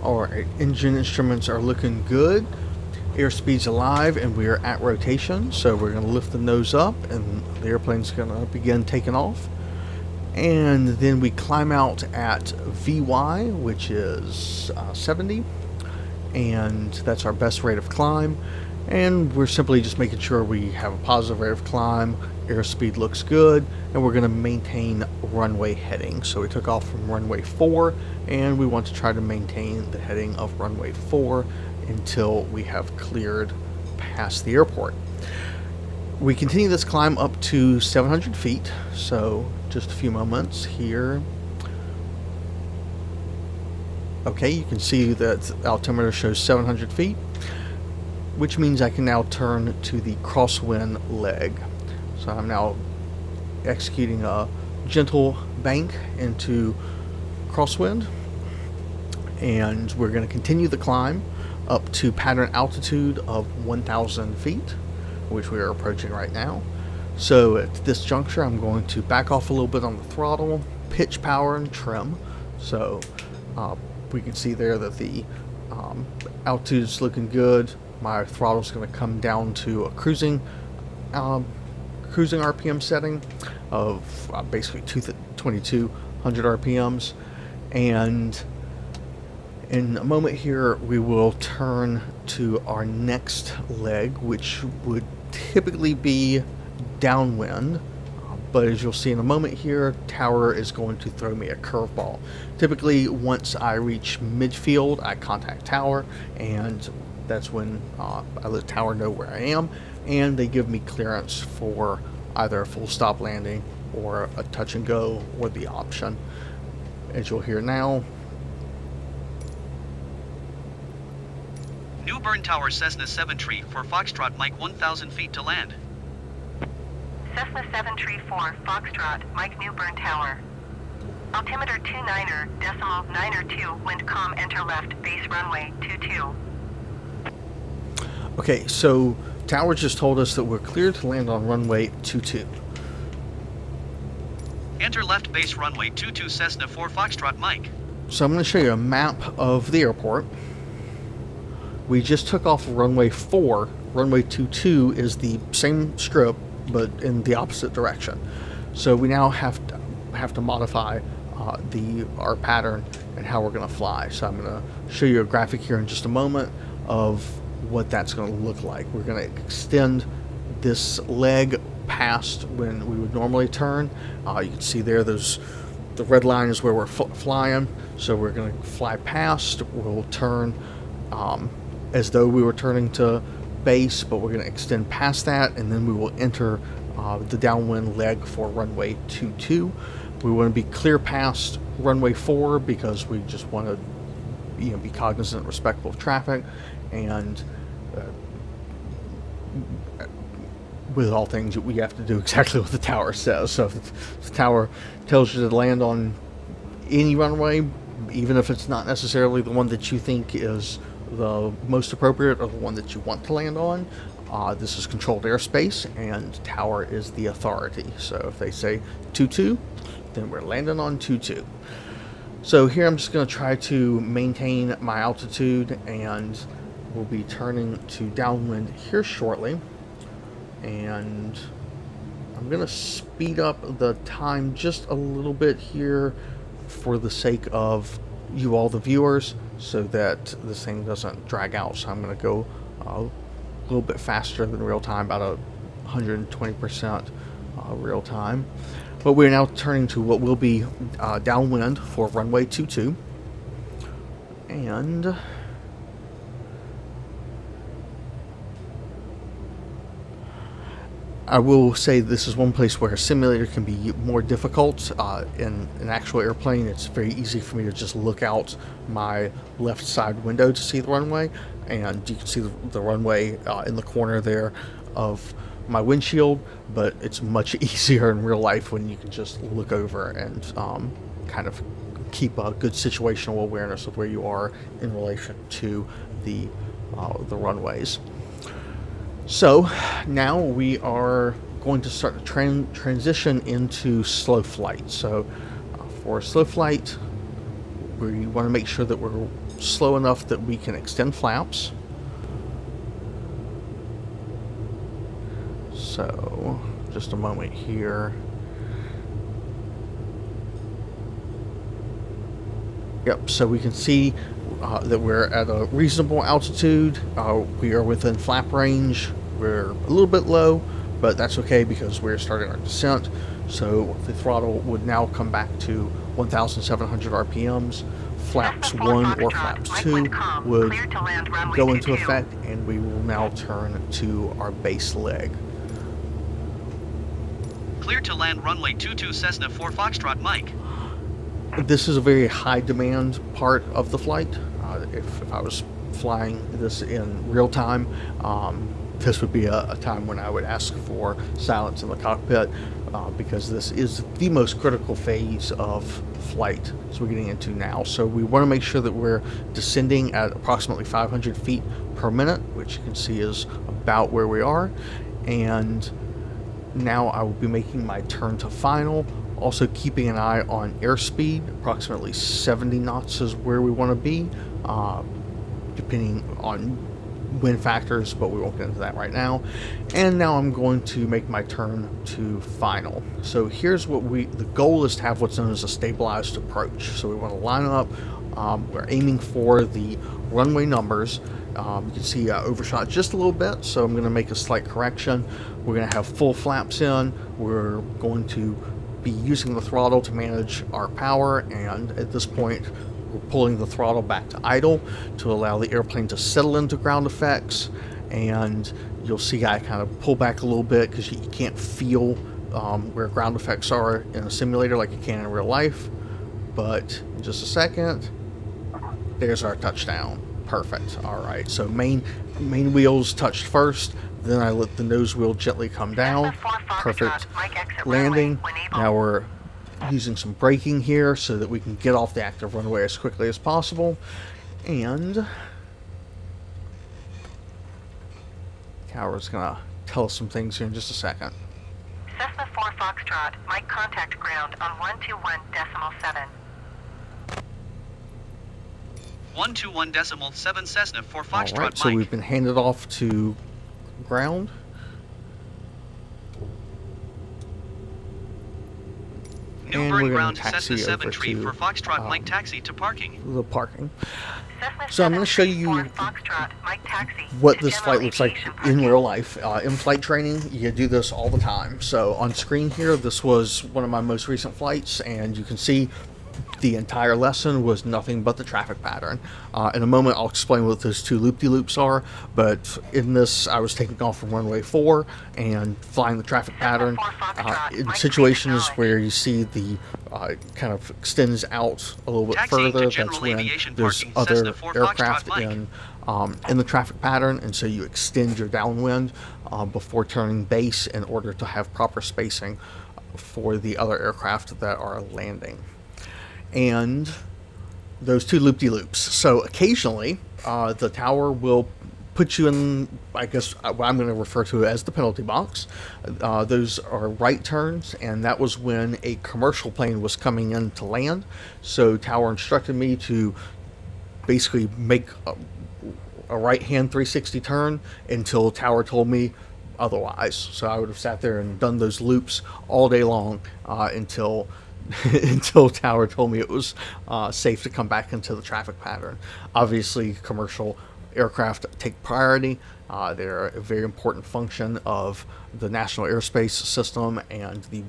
Alright, engine instruments are looking good. Airspeed's alive and we are at rotation, so we're going to lift the nose up and the airplane's going to begin taking off. And then we climb out at VY, which is 70, and that's our best rate of climb. And we're simply just making sure we have a positive rate of climb, airspeed looks good, and we're going to maintain runway heading. So we took off from runway 4, and we want to try to maintain the heading of runway 4 until we have cleared past the airport. We continue this climb up to 700 feet, so just a few moments here. Okay, you can see that the altimeter shows 700 feet, which means I can now turn to the crosswind leg. So I'm now executing a gentle bank into crosswind, and we're going to continue the climb up to pattern altitude of 1,000 feet, which we are approaching right now. So at this juncture, I'm going to back off a little bit on the throttle, pitch power, and trim. So we can see there that the altitude is looking good. My throttle is going to come down to a cruising RPM setting of basically 2,200 RPMs, and in a moment here we will turn to our next leg, which would typically be downwind, but as you'll see in a moment here, Tower is going to throw me a curveball. Typically once I reach midfield, I contact Tower, and that's when I let Tower know where I am, and they give me clearance for either a full stop landing or a touch and go, or the option. As you'll hear now. New Bern Tower Cessna 734 for Foxtrot Mike 1,000 feet to land. Cessna 734 Foxtrot Mike New Bern Tower. Altimeter 29.92, wind calm, enter left, base runway 22. Okay, so Tower just told us that we're cleared to land on runway 22. Enter left base runway 22 Cessna 4 Foxtrot Mike. So I'm going to show you a map of the airport. We just took off runway 4. Runway 22 is the same strip, but in the opposite direction. So we now have to modify our pattern and how we're going to fly. So I'm going to show you a graphic here in just a moment of what that's going to look like. We're going to extend this leg past when we would normally turn. You can see there, the red line is where we're flying. So we're going to fly past. We'll turn as though we were turning to base, but we're going to extend past that, and then we will enter the downwind leg for runway 22. We want to be clear past runway 4 because we just want to be cognizant and respectful of traffic, and with all things, we have to do exactly what the Tower says. So if the Tower tells you to land on any runway, even if it's not necessarily the one that you think is the most appropriate or the one that you want to land on, this is controlled airspace, and Tower is the authority. So if they say 22, then we're landing on 22. So here I'm just going to try to maintain my altitude, and we'll be turning to downwind here shortly. And I'm going to speed up the time just a little bit here for the sake of you all, the viewers, so that this thing doesn't drag out. So I'm going to go a little bit faster than real time, about 120% real time. But we're now turning to what will be downwind for runway 22. And I will say this is one place where a simulator can be more difficult. In an actual airplane, it's very easy for me to just look out my left side window to see the runway, and you can see the runway in the corner there of my windshield, but it's much easier in real life when you can just look over and kind of keep a good situational awareness of where you are in relation to the runways. So now we are going to start to transition into slow flight. So for slow flight, we want to make sure that we're slow enough that we can extend flaps. So, just a moment here. Yep, so we can see that we're at a reasonable altitude. We are within flap range. We're a little bit low, but that's okay because we're starting our descent. So the throttle would now come back to 1,700 RPMs. Flaps 1 or flaps 2 would go into effect, and we will now turn to our base leg. Clear to land runway 22 Cessna 4 Foxtrot Mike. This is a very high demand part of the flight. If I was flying this in real time, this would be a time when I would ask for silence in the cockpit, because this is the most critical phase of flight as we're getting into now. So we want to make sure that we're descending at approximately 500 feet per minute, which you can see is about where we are. And now I will be making my turn to final, also keeping an eye on airspeed. Approximately 70 knots is where we want to be, depending on wind factors, but we won't get into that right now. And now I'm going to make my turn to final. So here's what the goal is to have what's known as a stabilized approach. So we want to line up. We're aiming for the runway numbers. You can see I overshot just a little bit, so I'm going to make a slight correction. We're going to have full flaps in. We're going to be using the throttle to manage our power, and at this point we're pulling the throttle back to idle to allow the airplane to settle into ground effects. And you'll see I kind of pull back a little bit because you can't feel where ground effects are in a simulator like you can in real life. But in just a second, there's our touchdown. Perfect. All right, so main wheels touched first, then I let the nose wheel gently come down. Perfect landing. Now we're using some braking here so that we can get off the active runway as quickly as possible. And Tower's gonna tell us some things here in just a second. Cessna 4 Foxtrot, Mike contact ground on 121.7. 121.7 Cessna 4 Foxtrot All right, Mike. so we've been handed off to ground. New And Bern we're going ground to Cessna taxi 7 over tree to for Foxtrot Mike taxi to parking. the parking. Cessna So I'm going to show 7 you Foxtrot, Mike taxi what to this general flight looks like aviation in parking. real life. In flight training, you do this all the time. So on screen here, this was one of my most recent flights, and you can see the entire lesson was nothing but the traffic pattern. In a moment, I'll explain what those two loop-de-loops are, but in this, I was taking off from runway 4 and flying the traffic pattern in situations where you see the kind of extends out a little bit Taxiing to further. general That's when aviation there's parking, other Cessna 4 aircraft Foxtrot in the traffic pattern, and so you extend your downwind before turning base in order to have proper spacing for the other aircraft that are landing. And those two loop-de-loops. So occasionally, the tower will put you in, I guess, what I'm going to refer to as the penalty box. Those are right turns, and that was when a commercial plane was coming in to land. So tower instructed me to basically make a right-hand 360 turn until tower told me otherwise. So I would have sat there and done those loops all day long until tower told me it was safe to come back into the traffic pattern. Obviously, commercial aircraft take priority. They're a very important function of the national airspace system and the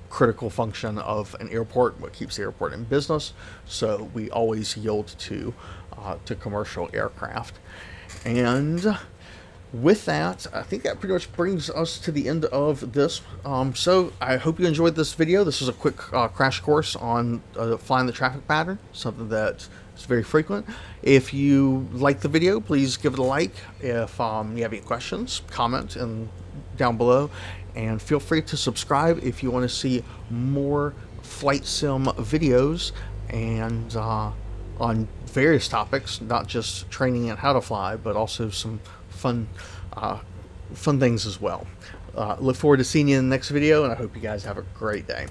critical function of an airport, what keeps the airport in business. So we always yield to commercial aircraft. And with that, I think that pretty much brings us to the end of this. So I hope you enjoyed this video. This is a quick crash course on flying the traffic pattern, something that is very frequent. If you like the video, please give it a like. If you have any questions, comment down below. And feel free to subscribe if you want to see more flight sim videos and on various topics, not just training and how to fly, but also some fun things as well. Look forward to seeing you in the next video, and I hope you guys have a great day.